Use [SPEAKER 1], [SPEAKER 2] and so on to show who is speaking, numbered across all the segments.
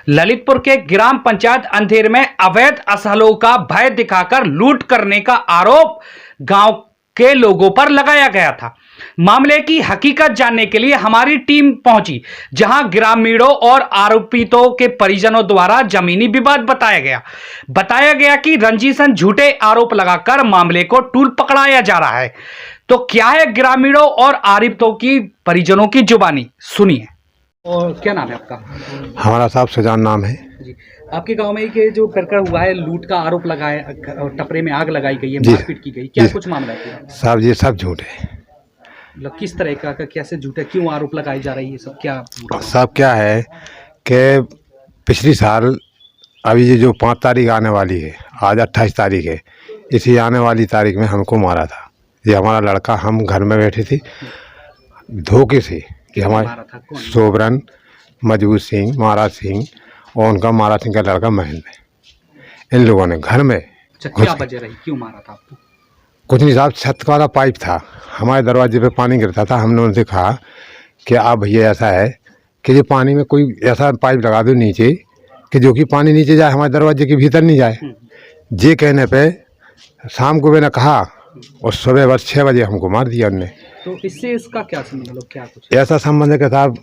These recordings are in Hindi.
[SPEAKER 1] ललितपुर के ग्राम पंचायत अंधेर में अवैध असहलों का भय दिखाकर लूट करने का आरोप गांव के लोगों पर लगाया गया था। मामले की हकीकत जानने के लिए हमारी टीम पहुंची, जहां ग्रामीणों और आरोपितों के परिजनों द्वारा जमीनी विवाद बताया गया कि रंजीसन झूठे आरोप लगाकर मामले को टूल पकड़ाया जा रहा है। तो क्या है ग्रामीणों और आरोपितों की परिजनों की जुबानी, सुनिए। और क्या नाम है आपका?
[SPEAKER 2] हमारा साहब सुजान नाम है
[SPEAKER 1] जी। आपके गांव में ये जो प्रकरण हुआ है, लूट का आरोप लगाया, टपरे में आग लगाई गई है, मारपीट की गई, क्या कुछ मामला है
[SPEAKER 2] साहब? ये सब झूठ है।
[SPEAKER 1] मतलब किस तरह का कैसे झूठ है, क्यों आरोप लगाई जा रही है, सब क्या?
[SPEAKER 2] सब क्या है कि पिछली साल अभी ये जो 5 तारीख आने वाली है, आज 28 तारीख है, इसी आने वाली तारीख में हमको मारा था। ये हमारा लड़का, हम घर में बैठे थे धोखे से कि हमारे सोबरन, मजबूत सिंह, महाराज सिंह और उनका महाराज सिंह का लड़का महेंद्र, इन लोगों ने घर में
[SPEAKER 1] क्या वजह रही, क्यों मारा था आपको?
[SPEAKER 2] कुछ नहीं साहब, छत वाला पाइप था, हमारे दरवाजे पे पानी गिरता था। हमने उनसे कहा कि आप भैया ऐसा है कि ये पानी में कोई ऐसा पाइप लगा दो नीचे कि जो कि पानी नीचे जाए, हमारे दरवाजे के भीतर नहीं जाए। ये कहने पे शाम को मैंने कहा और सुबह बस 6 बजे हमको मार दिया उनने।
[SPEAKER 1] तो इससे इसका क्या संबंध, मतलब क्या कुछ
[SPEAKER 2] ऐसा संबंध है कि साहब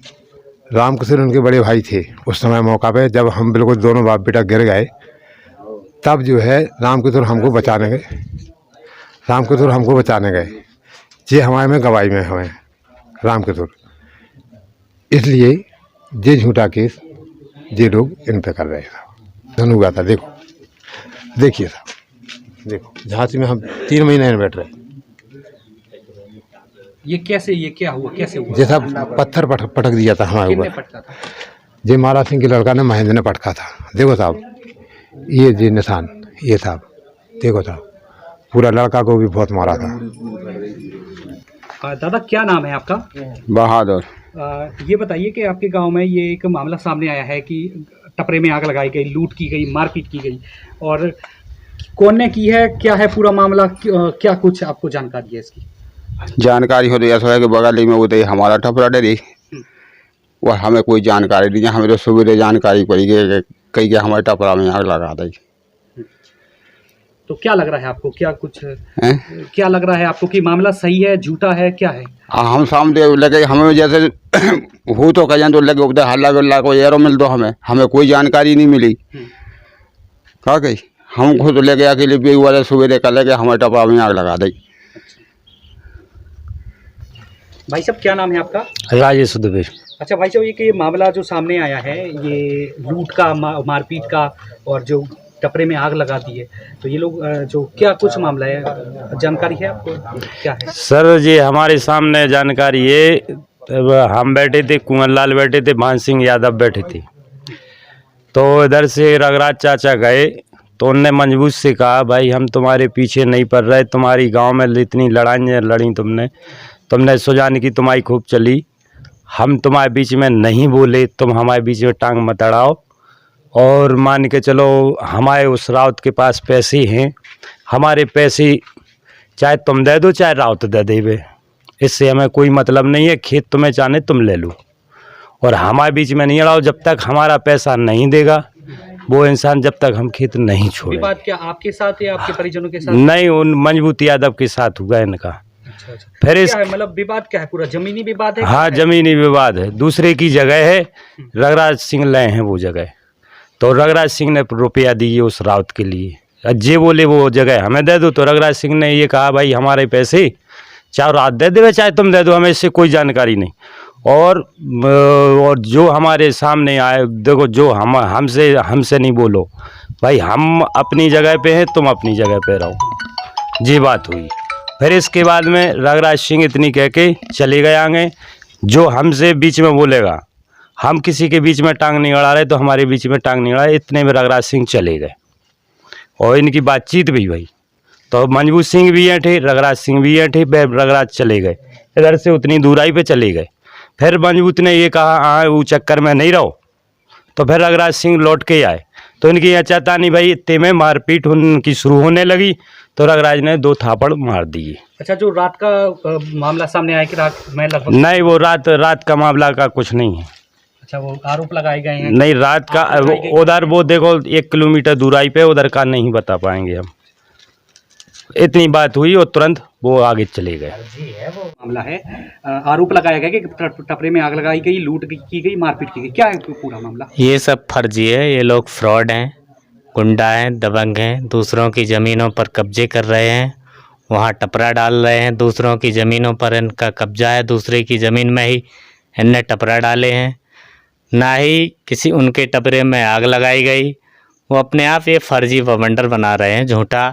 [SPEAKER 2] रामकिशोर उनके बड़े भाई थे उस समय मौका पे, जब हम बिल्कुल दोनों बाप बेटा गिर गए, तब जो है रामकिशोर हमको बचाने गए। ये हमारे में गवाही में हमें रामकिशोर, इसलिए ये झूठा केस ये लोग इन पे कर रहे हैं। धनु हुआ था, देखिए साहब, देखो झांसी में हम 3 महीने में बैठ रहे।
[SPEAKER 1] ये कैसे, ये क्या हुआ, कैसे हुआ?
[SPEAKER 2] जैसा पत्थर पटक दिया था हमारे ऊपर, ये महाराज सिंह के लड़का ने, महेंद्र ने पटका था। देखो साहब, ये जी निशान, ये साहब देखो साहब, पूरा लड़का को भी बहुत मारा था।
[SPEAKER 1] दादा क्या नाम है आपका?
[SPEAKER 3] बहादुर।
[SPEAKER 1] ये बताइए कि आपके गांव में ये एक मामला सामने आया है कि टपरे में आग लगाई गई, लूट की गई, मारपीट की गई, और कौन ने की है, क्या है पूरा मामला, क्या कुछ आपको जानकारी है इसकी?
[SPEAKER 3] जानकारी हो रही है कि बगल में उदय हमारा टपरा डरी, वो हमें कोई जानकारी नहीं है। हमें तो सुबह जानकारी पड़ी कि कहीं के हमारे टपरा में आग लगा दी।
[SPEAKER 1] तो क्या लग रहा है आपको, क्या कुछ क्या लग रहा है आपको कि मामला सही है, झूठा है, क्या है?
[SPEAKER 3] हम सामने लगे, हमें जैसे हो तो कहें तो लगे उधर हल्ला गुल्ला को एरो मिल दो, हमें कोई जानकारी नहीं मिली। क्या कही, हम खुद ले गया कि लिपि वाले सुबह कर लगे हमारे टपरा में आग लगा दी।
[SPEAKER 1] भाई साहब क्या नाम है आपका?
[SPEAKER 4] राजेश दुबे।
[SPEAKER 1] अच्छा भाई साहब, ये मामला जो सामने आया है, ये लूट का, मारपीट का, और जो टपरे में आग लगा दी है, तो ये लोग जो क्या कुछ मामला है, जानकारी है आपको, क्या है?
[SPEAKER 4] सर जी हमारे सामने जानकारी है, हम बैठे थे, कुंवर लाल बैठे थे, भान सिंह यादव बैठे थे, तो इधर से रघुराज चाचा गए तो उनने मजबूत से कहा, भाई हम तुम्हारे पीछे नहीं पड़ रहे, तुम्हारी गांव में इतनी लड़ाइयाँ लड़ी तुमने सुजान की तुम्हारी खूब चली, हम तुम्हारे बीच में नहीं बोले, तुम हमारे बीच में टांग मत अड़ाओ, और मान के चलो हमारे उस राउत के पास पैसे हैं, हमारे पैसे चाहे तुम दे दो चाहे राउत दे देवे, इससे हमें कोई मतलब नहीं है, खेत तुम्हें चाहे तुम ले लो, और हमारे बीच में नहीं अड़ाओ। जब तक हमारा पैसा नहीं देगा वो इंसान, जब तक हम खेत नहीं छोड़े।
[SPEAKER 1] विवाद क्या आपके साथ या आपके परिजनों के साथ?
[SPEAKER 4] नहीं, उन मजबूत यादव के साथ हुआ इनका।
[SPEAKER 1] अच्छा।
[SPEAKER 4] फिर इस
[SPEAKER 1] मतलब विवाद क्या है, पूरा जमीनी विवाद है?
[SPEAKER 4] हाँ, जमीनी विवाद है, दूसरे की जगह है, रघुराज सिंह लाए हैं वो जगह, तो रघुराज सिंह ने रुपया दिए उस राउत के लिए, जे बोले वो जगह हमें दे दो, तो रघुराज सिंह ने ये कहा, भाई हमारे पैसे चाहे रात दे दे चाहे तुम दे दो, हमें इससे कोई जानकारी नहीं। और जो हमारे सामने आए, देखो जो हमसे नहीं बोलो भाई, हम अपनी जगह पे हैं, तुम अपनी जगह पे रहो, जी बात हुई। फिर इसके बाद में रघुराज सिंह इतनी कह के चले गए आगे, जो हमसे बीच में बोलेगा, हम किसी के बीच में टांग नहीं अड़ा रहे, तो हमारे बीच में टांग नहीं अड़ा, इतने में रघुराज सिंह चले गए और इनकी बातचीत भी हुई, तो मजबूत सिंह भी ऐठे, रघुराज सिंह भी ऐठे, रघुराज चले गए, इधर से उतनी दूराई पे चले गए। फिर मजबूत ने ये कहा, हाँ वो चक्कर में नहीं रहो, तो फिर रघुराज सिंह लौट के आए, तो इनकी यह चाहता नहीं भाई, इतने में मारपीट उनकी शुरू होने लगी, तो रघुराज ने 2 थापड़ मार दिए।
[SPEAKER 1] अच्छा, जो रात का मामला सामने आया कि रात में लगभग?
[SPEAKER 4] नहीं, वो रात का मामला का कुछ नहीं है।
[SPEAKER 1] अच्छा, वो आरोप लगाए गए हैं।
[SPEAKER 4] नहीं, रात का उधर वो देखो 1 किलोमीटर दूराई पे, उधर का नहीं बता पाएंगे हम। इतनी बात हुई और तुरंत वो आगे चले गए।
[SPEAKER 1] मामला है, आरोप लगाया गया कि टपरे में आग लगाई गई, लूट की गई, मारपीट की गई। क्या है पूरा मामला?
[SPEAKER 5] ये सब फर्जी है। ये लोग फ्रॉड हैं, गुंडा हैं, दबंग हैं, दूसरों की ज़मीनों पर कब्जे कर रहे हैं, वहाँ टपरा डाल रहे हैं। दूसरों की ज़मीनों पर इनका कब्जा है, दूसरे की ज़मीन में ही इनने टपरा डाले हैं। ना ही किसी उनके टपरे में आग लगाई गई। वो अपने आप ये फर्जी बवंडर बना रहे हैं, झूठा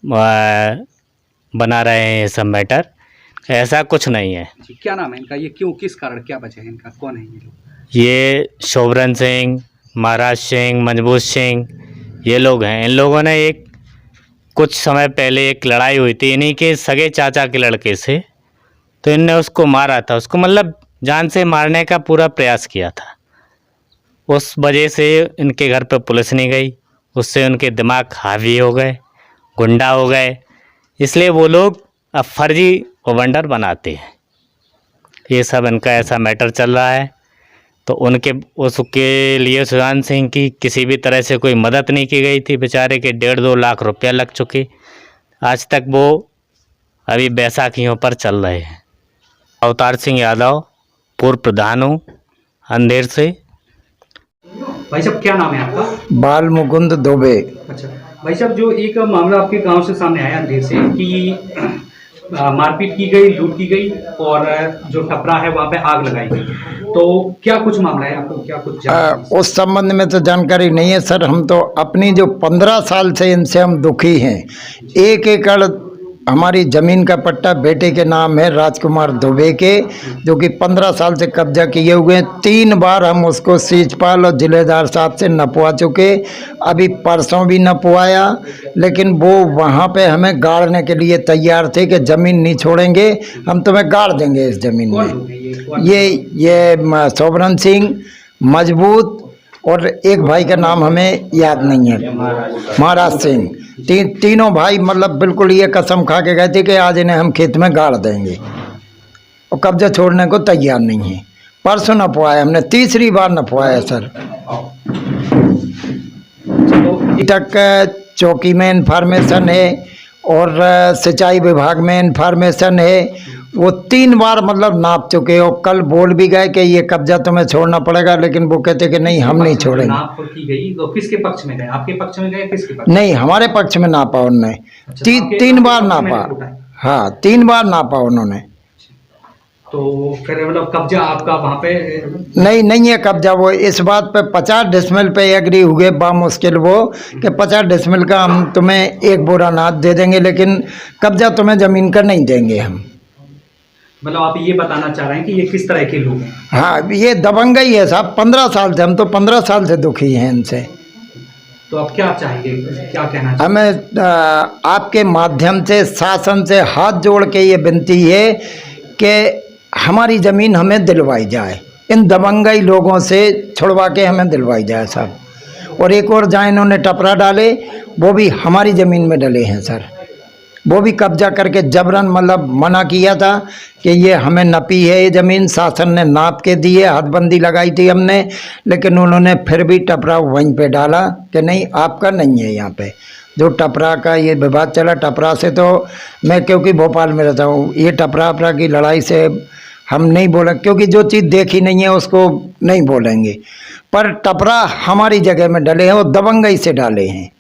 [SPEAKER 5] बना रहे हैं ये सब मैटर। ऐसा कुछ नहीं है।
[SPEAKER 1] जी, क्या नाम है इनका? ये क्यों, किस कारण, क्या वजह है इनका? कौन है ये लोग?
[SPEAKER 5] ये शोभरन सिंह, महाराज सिंह, मजबूत सिंह, ये लोग हैं। इन लोगों ने एक कुछ समय पहले एक लड़ाई हुई थी इन्हीं के सगे चाचा के लड़के से, तो इनने उसको मारा था। उसको मतलब जान से मारने का पूरा प्रयास किया था। उस वजह से इनके घर पे पुलिस नहीं गई, उससे उनके दिमाग हावी हो गए, गुंडा हो गए। इसलिए वो लोग अब फर्जी बवंडर बनाते हैं। ये सब इनका ऐसा मैटर चल रहा है। तो उसके लिए सुशांत सिंह की किसी भी तरह से कोई मदद नहीं की गई थी। बेचारे के 1.5-2 लाख रुपया लग चुके। आज तक वो अभी बैसाखियों पर चल रहे हैं। अवतार सिंह यादव, पूर्व प्रधान हूँ अंधेर से।
[SPEAKER 1] भाई साहब, क्या नाम है आपका?
[SPEAKER 6] बाल मुकुंद दुबे।
[SPEAKER 1] अच्छा भाई साहब, जो एक मामला आपके गांव से सामने आया अंधेर से कि मारपीट की गई, लूट की गई और जो टपरा है वहाँ पे आग लगाई गई, तो क्या कुछ मामला है? आपको क्या कुछ
[SPEAKER 6] उस संबंध में तो जानकारी नहीं है सर। हम तो अपनी जो 15 साल से इनसे हम दुखी हैं। 1 एकड़ हमारी ज़मीन का पट्टा बेटे के नाम है, राजकुमार दुबे के, जो कि 15 साल से कब्जा किए हुए हैं। 3 बार हम उसको सीजपाल और जिलेदार साहब से नपवा चुके। अभी परसों भी नपवाया, लेकिन वो वहाँ पे हमें गाड़ने के लिए तैयार थे कि ज़मीन नहीं छोड़ेंगे, हम तुम्हें गाड़ देंगे इस ज़मीन में। ये शोभरन सिंह, मजबूत और एक भाई का नाम हमें याद नहीं है, महाराज सिंह। तीनों भाई मतलब बिल्कुल ये कसम खा के गए थे कि आज इन्हें हम खेत में गाड़ देंगे और कब्जा छोड़ने को तैयार नहीं है। परसों नपवाया हमने, 3री बार नपवाया सर। अभी तक चौकी में इन्फॉर्मेशन है और सिंचाई विभाग में इन्फॉर्मेशन है। वो 3 बार मतलब नाप चुके और कल बोल भी गए कि ये कब्जा तुम्हें छोड़ना पड़ेगा, लेकिन वो कहते कि नहीं हम नहीं छोड़ेंगे।
[SPEAKER 1] नाप की गई तो किसके पक्ष में गए? आपके पक्ष में गए, किसके पक्ष?
[SPEAKER 6] नहीं, हमारे पक्ष में नापा उन्होंने।
[SPEAKER 1] अच्छा,
[SPEAKER 6] 3 बार नापा। हाँ, 3 बार नापा उन्होंने।
[SPEAKER 1] तो फिर मतलब कब्जा आपका वहाँ पे
[SPEAKER 6] नहीं है कब्जा। वो इस बात पे 50 डिसमिल पे एग्री हुए बामुश्किल वो कि 50 डिसमिल का हम तुम्हें 1 बोरा अनाज दे देंगे, लेकिन कब्जा तुम्हें ज़मीन का नहीं देंगे हम।
[SPEAKER 1] मतलब आप ये बताना चाह रहे हैं कि ये किस तरह के लोग हैं?
[SPEAKER 6] हाँ, ये दबंग ही है साहब। 15 साल से, हम तो 15 साल से दुखी हैं इनसे।
[SPEAKER 1] तो आप क्या चाहेंगे, क्या कहना चाहेंगे?
[SPEAKER 6] हमें आपके माध्यम से शासन से हाथ जोड़ के ये विनती है कि हमारी ज़मीन हमें दिलवाई जाए। इन दबंगई लोगों से छुड़वा के हमें दिलवाई जाए साहब। और एक और जहाँ इन्होंने टपरा डाले, वो भी हमारी ज़मीन में डले हैं सर। वो भी कब्जा करके जबरन मतलब मना किया था कि ये हमें नपी है ये ज़मीन, शासन ने नाप के दी है, हदबंदी लगाई थी हमने, लेकिन उन्होंने फिर भी टपरा वहीं पे डाला कि नहीं आपका नहीं है यहाँ पे। जो टपरा का ये विवाद चला, टपरा से तो मैं क्योंकि भोपाल में रहता हूँ, ये टपरा की लड़ाई से हम नहीं बोले, क्योंकि जो चीज़ देखी नहीं है उसको नहीं बोलेंगे। पर टपरा हमारी जगह में डले हैं और दबंगई से डाले हैं।